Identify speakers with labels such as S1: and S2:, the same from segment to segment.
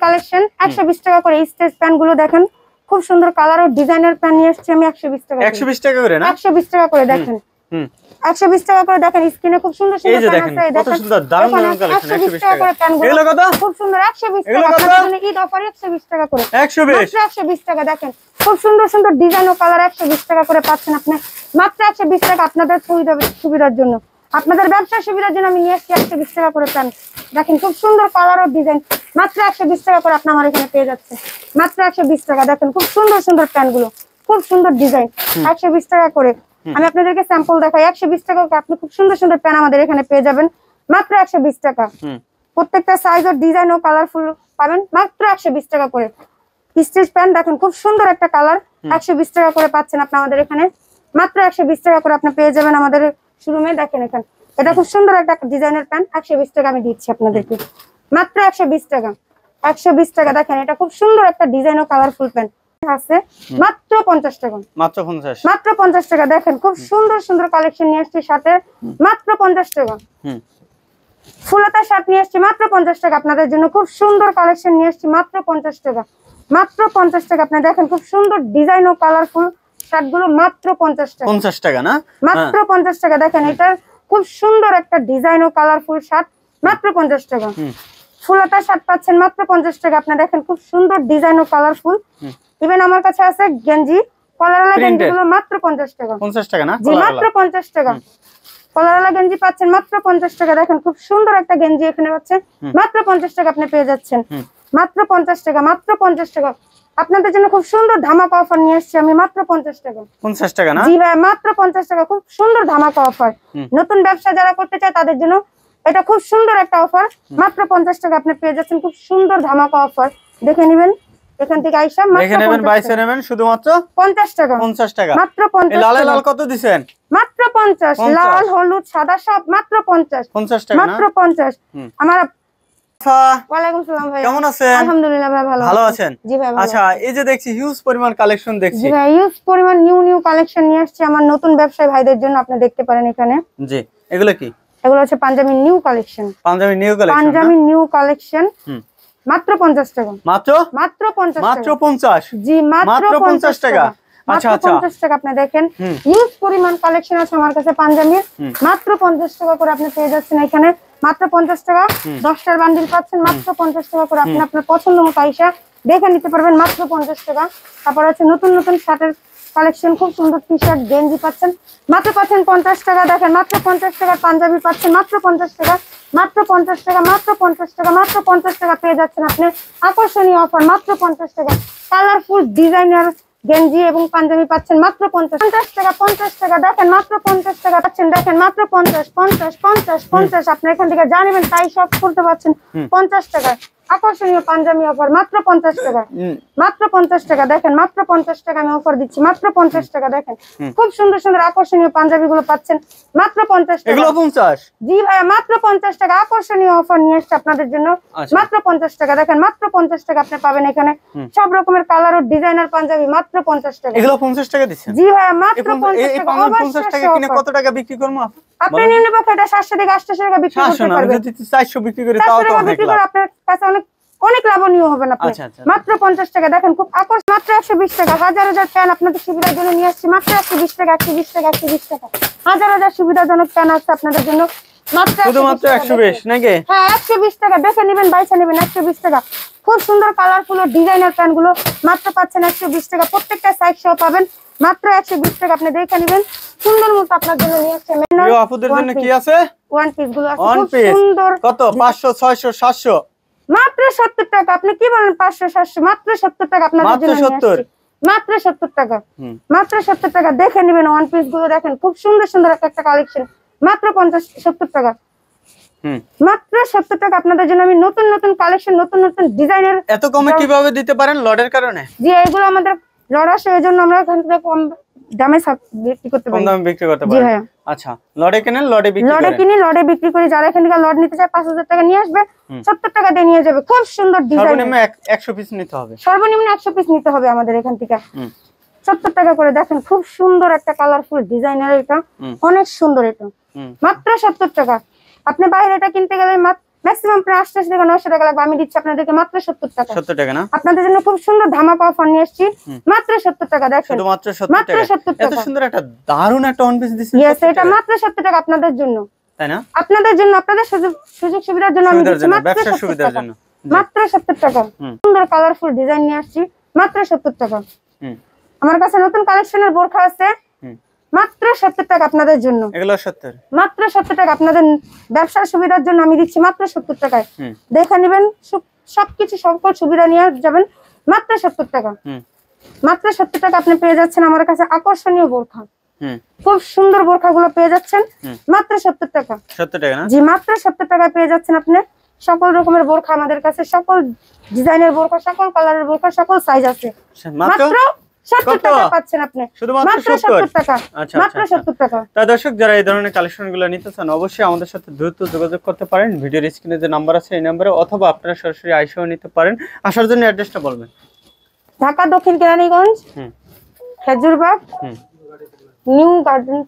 S1: Collection 120 টাকা করে। Stage pant গুলো দেখেন খুব সুন্দর কালার ও ডিজাইনার প্যান্ট নিয়ে এসেছি আমি 120 টাকা।
S2: 120 টাকা করে না?
S1: 120 টাকা করে দেখেন। 120 টাকা করে দেখেন, স্ক্রিনে খুব সুন্দর সুন্দর প্যান্ট আছে।
S2: কত সুন্দর দারুণ দারুণ কালেকশন।
S1: 120 টাকা করে প্যান্টগুলো
S2: এগুলো কত?
S1: খুব সুন্দর 120 টাকা। আপনাদের ঈদ অফারে 120 টাকা করে। 120 টাকা দেখেন খুব সুন্দর সুন্দর ডিজাইন ও কালার 120 টাকা করে পাচ্ছেন আপনি মাত্র 120 টাকা। আপনাদের সুবিধার জন্য, আপনাদের ব্যবসার সুবিধার জন্য আমি নিয়ে এসেছি 120 টাকা করে প্যান্ট। দেখেন খুব সুন্দর কালার ও ডিজাইন মাত্র 120 টাকা করে আপনি আমার এখানে পেয়ে যাচ্ছেন মাত্র 120 টাকা। দেখেন খুব সুন্দর সুন্দর প্যান্ট গুলো, খুব সুন্দর ডিজাইন 120 টাকা করে। আমি আপনাদেরকে স্যাম্পল দেখাই। 120 টাকা আপনি খুব সুন্দর সুন্দর প্যান্ট আমাদের এখানে পেয়ে যাবেন মাত্র 120 টাকা। প্রত্যেকটা সাইজ ও ডিজাইন ও কালারফুল পাবেন মাত্র 120 টাকা করে। স্টিচ প্যান্ট দেখেন খুব সুন্দর একটা কালার 120 টাকা করে পাচ্ছেন আপনি আমাদের এখানে মাত্র 120 টাকা করে আপনি পেয়ে যাবেন আমাদের শোরুমে। দেখেন এখানে এটা খুব সুন্দর একটা ডিজাইনের প্যান্ট 120 টাকা আমি দিচ্ছি আপনাদেরকে মাত্র 120 টাকা। 120 টাকা দেখেন এটা খুব সুন্দর একটা ডিজাইন ও কালারফুল প্যান্ট আছে মাত্র 50 টাকা। মাত্র 50 টাকা দেখেন খুব সুন্দর সুন্দর কালেকশন নিয়ে আসছি শার্টের মাত্র 50 টাকা। ফুলতা শার্ট নিয়ে আসছি মাত্র 50 টাকা আপনাদের জন্য। খুব সুন্দর কালেকশন নিয়ে আসছি মাত্র 50 টাকা। মাত্র 50 টাকা আপনি দেখেন খুব সুন্দর ডিজাইন ও কালারফুল শার্ট গুলো মাত্র 50 টাকা।
S2: 50 টাকা না?
S1: মাত্র 50 টাকা দেখেন এটা খুব সুন্দর একটা ডিজাইন ও কালারফুল শার্ট মাত্র 50 টাকা। ফুলতা শার্ট পাচ্ছেন মাত্র 50 টাকা। আপনি দেখেন খুব সুন্দর ডিজাইন ও কালারফুল। ইভেন আমার কাছে আছে গেঞ্জি, কলারওয়ালা গেঞ্জি গুলো মাত্র 50 টাকা।
S2: 50 টাকা না?
S1: জি মাত্র 50 টাকা। কলারওয়ালা গেঞ্জি পাচ্ছেন মাত্র 50 টাকা। দেখেন খুব সুন্দর একটা গেঞ্জি এখানে পাচ্ছেন মাত্র 50 টাকা আপনি পেয়ে যাচ্ছেন মাত্র 50 টাকা। মাত্র 50 টাকা আপনাদের জন্য খুব সুন্দর ধামাকা অফার নিয়ে এসেছি আমি মাত্র 50 টাকা।
S2: 50 টাকা না?
S1: জি ভাই মাত্র 50 টাকা। খুব সুন্দর ধামাকা অফার, নতুন ব্যবসা যারা করতে চায় তাদের জন্য এটা খুব সুন্দর একটা অফার মাত্র 50 টাকা আপনি পেয়ে যাচ্ছেন। খুব সুন্দর ধামাকা অফার দেখে নেবেন এখান থেকে আইসা
S2: দেখে নেবেন, বাইসে নেবেন শুধুমাত্র
S1: 50 টাকা।
S2: 50 টাকা
S1: মাত্র 50
S2: লাল লাল কত দিবেন?
S1: মাত্র 50। লাল হলুদ সাদা সব মাত্র 50।
S2: 50 টাকা
S1: মাত্র 50। আমার ওয়ালাইকুম সালাম ভাই,
S2: কেমন আছেন?
S1: আলহামদুলিল্লাহ ভাই ভালো আছেন? জি ভাই।
S2: আচ্ছা এই যে দেখছি হিউজ পরিমাণ কালেকশন দেখছি।
S1: জি ভাই হিউজ পরিমাণ নিউ কালেকশন নিয়ে আসছে আমার নতুন ব্যবসায়ী ভাইদের জন্য। আপনি দেখতে পারেন এখানে। জি
S2: এগুলো কি?
S1: এগুলো হচ্ছে Punjabi new collection.
S2: Punjabi new collection.
S1: Punjabi new collection মাত্র 50 টাকা।
S2: মাত্র 50 টাকা? মাত্র 50?
S1: জি মাত্র 50 টাকা। আচ্ছা 50 টাকা আপনি দেখেন হিউজ পরিমাণ কালেকশন আছে আমার কাছে পাঞ্জাবির মাত্র 50 টাকা করে আপনি পেয়ে যাচ্ছেন এখানে মাত্র 50 টাকা। 10টার বান্ডিল পাচ্ছেন মাত্র 50 টাকা করে। আপনি আপনার পছন্দ মতো আইসা দেখে নিতে পারবেন মাত্র 50 টাকা। তারপর আছে নতুন নতুন শার্টের কালেকশন, খুব সুন্দর টি শার্ট গেঞ্জি পাচ্ছেন মাত্র পাচ্ছেন 50 টাকা। দেখেন মাত্র 50 টাকা পাঞ্জাবি পাচ্ছেন মাত্র 50 টাকা। মাত্র 50 টাকা। মাত্র 50 টাকা। মাত্র 50 টাকা পেয়ে যাচ্ছেন আপনি আকর্ষণীয় অফার মাত্র 50 টাকা। কালারফুল ডিজাইনার গেঞ্জি এবং পাঞ্জাবি পাচ্ছেন মাত্র 50 টাকা। 50 টাকা দেখেন মাত্র 50 টাকা পাচ্ছেন। দেখেন মাত্র 50 আপনি এখান থেকে জানেন তাই সব করতে পারছেন 50 টাকা। আকর্ষণীয় পাঞ্জাবি অফার মাত্র 50 টাকা। মাত্র 50 টাকা দেখেন মাত্র 50 টাকা আমি অফার দিচ্ছি মাত্র 50 টাকা। দেখেন খুব সুন্দর সুন্দর আকর্ষণীয় পাঞ্জাবি গুলো পাচ্ছেন মাত্র 50 টাকা।
S2: এগুলো 50?
S1: জি ভাইয়া মাত্র 50 টাকা। আকর্ষণীয় অফার নিয়ে এসেছে আপনাদের জন্য মাত্র 50 টাকা। দেখেন মাত্র 50 টাকা আপনি পাবেন এখানে সব রকমের কালার ও ডিজাইনার পাঞ্জাবি মাত্র 50 টাকা।
S2: এগুলো 50 টাকা দিচ্ছেন?
S1: জি ভাইয়া মাত্র 50 টাকা।
S2: 50 টাকা কিনে কত টাকা বিক্রি করব?
S1: আপনি নিম্ন পক্ষে এটা 700 থেকে 800 টাকা বিক্রি করতে পারবেন।
S2: যদি 400 বিক্রি করে তাও তো অনেক লাভ।
S1: আপনার কাছে অনেক লাভনীয় হবেন আপনি। মাত্র 50 টাকা। দেখেন খুব আকর্ষণীয় মাত্র 120 টাকা। হাজার হাজার প্যান আপনাদের সুবিধার জন্য নিয়ে আসছি মাত্র 120 টাকা। 120 টাকা। 120 টাকা। হাজার হাজার সুবিধাজনক প্যান আছে আপনাদের জন্য মাত্র
S2: শুধুমাত্র 120 নাকি?
S1: হ্যাঁ 120 টাকা। দেখে নেবেন বাইসা নেবেন 120 টাকা। খুব সুন্দর কালারফুল ও ডিজাইনার প্যান গুলো মাত্র পাচ্ছেন 120 টাকা। প্রত্যেকটা সাইজ সহ পাবেন মাত্র 120 টাকা। আপনি দেখে নেবেন সুন্দর মতো আপনার জন্য নিয়ে আসছে।
S2: প্রিয় আপুদের জন্য কি আছে?
S1: ওয়ান পিস গুলো আছে খুব সুন্দর।
S2: কত? 500 600 700?
S1: মাত্র 70 টাকা। আপনি কি বলেন 500 700? মাত্র 70 টাকা আপনাদের জন্য নিয়ে আসছি মাত্র 70 টাকা। মাত্র 70 টাকা। দেখে নেবেন ওয়ান পিস গুলো। দেখেন খুব সুন্দর সুন্দর একটা কালেকশন মাত্র 70 টাকা। মাত্র 70 টাকা আপনাদের জন্য আমি নতুন নতুন কালেকশন নতুন নতুন ডিজাইনের।
S2: এত কমে কিভাবে দিতে পারেন? লটের কারণে?
S1: জি এগুলো আমাদের লট আসে এজন্য আমরা এখান থেকে কম দামে বিক্রি করতে পারি।
S2: কম দামে বিক্রি করতে পারি।
S1: জি ভাইয়া।
S2: আচ্ছা লটে কিনেন লটে বিক্রি করেন?
S1: লটে কিনি লটে বিক্রি করি। যারা এখান থেকে লট নিতে চায় 5000 টাকা নিয়ে আসবে 70 টাকা দিয়ে নিয়ে যাবে। খুব সুন্দর ডিজাইন।
S2: সর্বনিম্ন 100 পিস নিতে হবে?
S1: সর্বনিম্ন 100 পিস নিতে হবে আমাদের এখান থেকে 70 টাকা করে। দেখেন খুব সুন্দর একটা কালারফুল ডিজাইনার, এটা অনেক সুন্দর। এটা মাত্র 70 টাকা। আপনি বাইরে এটা কিনতে গেলে ম্যাক্সিমাম প্রায় 88 থেকে 900 টাকা লাগবে, আমি দিচ্ছি আপনাদেরকে মাত্র 70 টাকা।
S2: 70 টাকা না?
S1: আপনাদের জন্য খুব সুন্দর ধামাকা অফার নিয়ে এসেছি, মাত্র 70 টাকা। দেখেন
S2: শুধু মাত্র 70
S1: মাত্র
S2: টাকা।
S1: 70
S2: এত
S1: টাকা।
S2: সুন্দর একটা দারুণ একটা ওয়ান পিস দিছেন।
S1: ইয়েস, এটা মাত্র 70 টাকা আপনাদের জন্য,
S2: তাই না?
S1: আপনাদের জন্য, আপনাদের সুযোগ সুবিধার জন্য আমি
S2: সুবিধার
S1: দিচ্ছি
S2: জন্য,
S1: মাত্র
S2: ব্যবসার
S1: 70
S2: সুবিধার
S1: টাকা।
S2: জন্য।
S1: মাত্র 70 টাকা। সুন্দর কালারফুল ডিজাইন নিয়ে আসছি, মাত্র 70 টাকা। আমার কাছে নতুন কালেকশনের বোরখা আছে, মাত্র 70 টাকা আপনাদের জন্য।
S2: এগুলো 70,
S1: মাত্র 70 টাকা আপনাদের ব্যবসার সুবিধার জন্য আমি দিচ্ছি মাত্র 70 টাকায়। দেখে নেবেন, সবকিছু সকল সুবিধা নিয়ে যাবেন মাত্র 70 টাকা। মাত্র 70 টাকা আপনি পেয়ে যাচ্ছেন আমার কাছে আকর্ষণীয় বোরখা, খুব সুন্দর বোরখাগুলো পেয়ে যাচ্ছেন মাত্র 70 টাকা।
S2: 70 টাকা না?
S1: জি, মাত্র 70 টাকায় পেয়ে যাচ্ছেন আপনি সকল রকমের বোরখা আমাদের কাছে, সকল ডিজাইনের বোরখা, সকল কালারের বোরখা, সকল সাইজ আছে। মাত্র 70 টাকা পাচ্ছেন আপনি, মাত্র 70 টাকা। মাত্র 70 টাকা।
S2: তা দর্শক, যারা এই ধরনের কালেকশনগুলো নিতে চান অবশ্যই আমাদের সাথে দ্রুত যোগাযোগ করতে পারেন। ভিডিওর স্ক্রিনে যে নাম্বার আছে এই নম্বরে, অথবা আপনারা সরাসরি আইসাও নিতে পারেন। আসার জন্য অ্যাড্রেসটা বলবেন।
S1: ঢাকা দক্ষিণ Keraniganj, Khejurbagh, new garden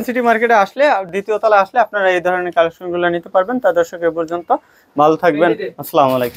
S2: city মার্কেটে আসলে, দ্বিতীয় তলা আসলে আপনারা এই ধরনের কালেকশনগুলো নিতে পারবেন। তা দর্শক, এ পর্যন্ত ভালো থাকবেন। আসসালামু আলাইকুম।